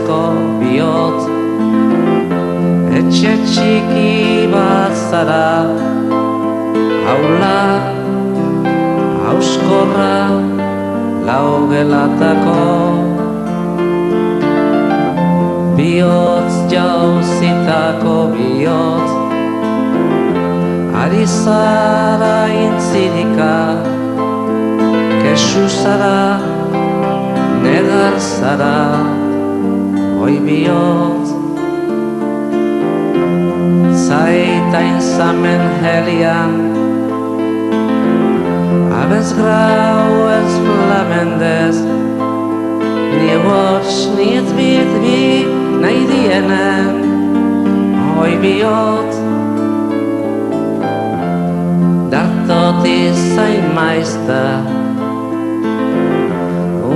berezko bihotz. Etxe txiki bat zara, haula, hauskorra, lau gelatako. Bihotz jauzitako bihotz, ari zara intzirika, kesu zara, negar zara, oi bihotz. Zaitain zamen helian, abez grau ez flamendez, ni watch, ni ez bi, nahi dienen, oi bihotz. Datot izain maizta,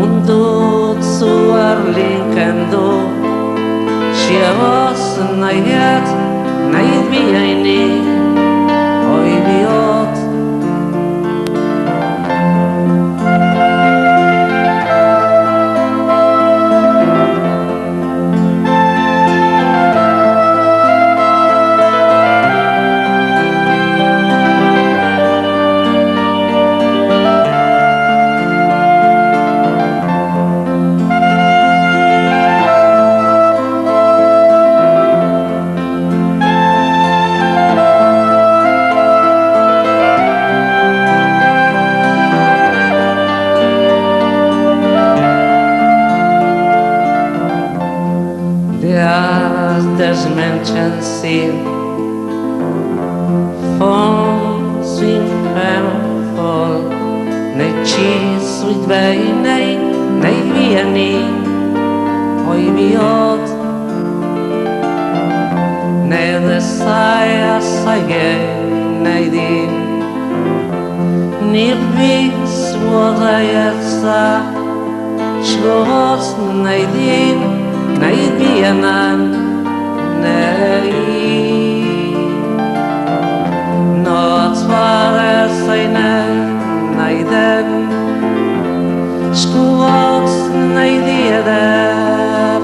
undut zuar linkendu, xiegoz nahiet, nahi bihaini, oi bihotz. Desmentzen zin Von zwin vol Ne txizuit behinei Ne bieni Oi bihotz Ne dezaia zaige nahi din Nir biz wadaietza Txgoz nahi din Nahi bienan Notz bare zeinen nahi den Skugotz nahi dieder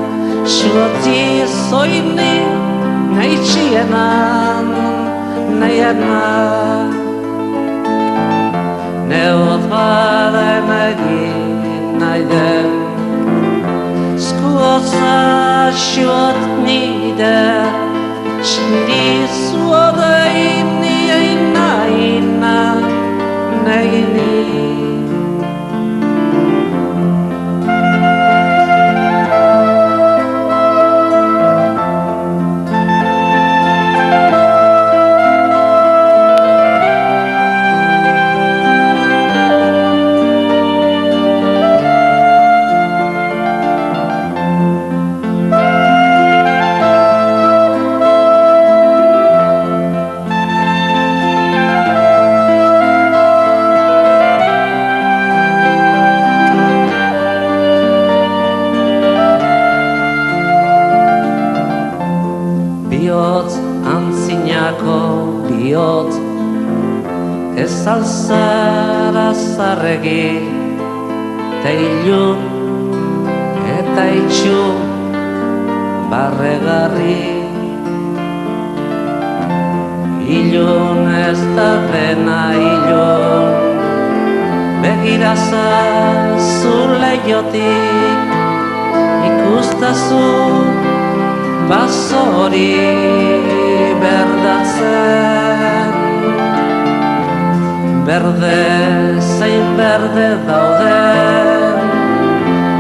Skugotzi zoini nahi txienan Nahiena Neot bare negin nahi den Skugotza xot nieder Schniz wurde inni eina Neini Bihotz antzinako bihotz Ez alzara zarregi Te ilun eta itxu barregarri Ilun ez da dena ilun Begiraza zur leiotik Ikustazu basori berdatzen Berde zein berde dauden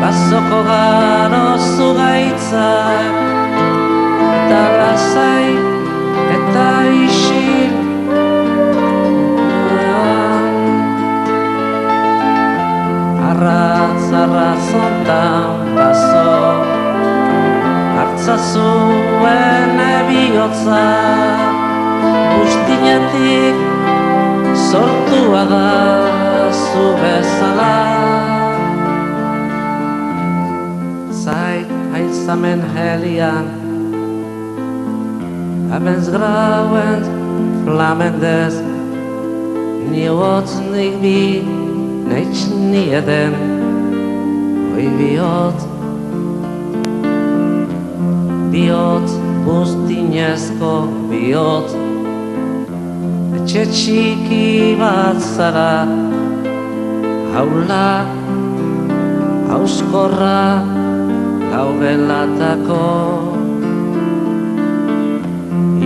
Basoko garo zugaitzak Eta lasai eta isil Arratz-arratzontan baso Hartzazuen bihotza Bustinetik sortua da zu bezala Zait haitzamen helian Abends grauen flamendez Ni hotz nik bi neitz nieden Oi bihotz bihotz, buztinezko bihotz. Etxe txiki bat zara, haula, hauskorra, gaubelatako.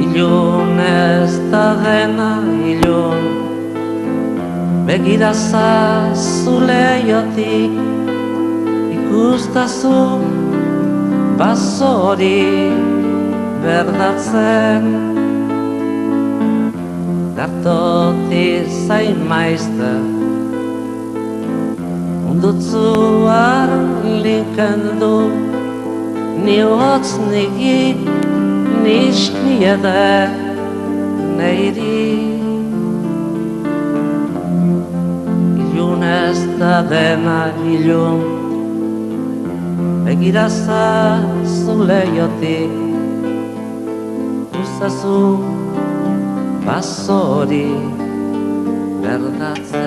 Ilun ez da dena ilun, begira zazu leiotik, ikustazu basori berdatzen. Dartoti zain maizte, undutzu arlinken du, ni hotz nigi, niskniede neiri. Ilun ez da dena ilun, begira zazu leiotik, ikustazu basori berdatzen.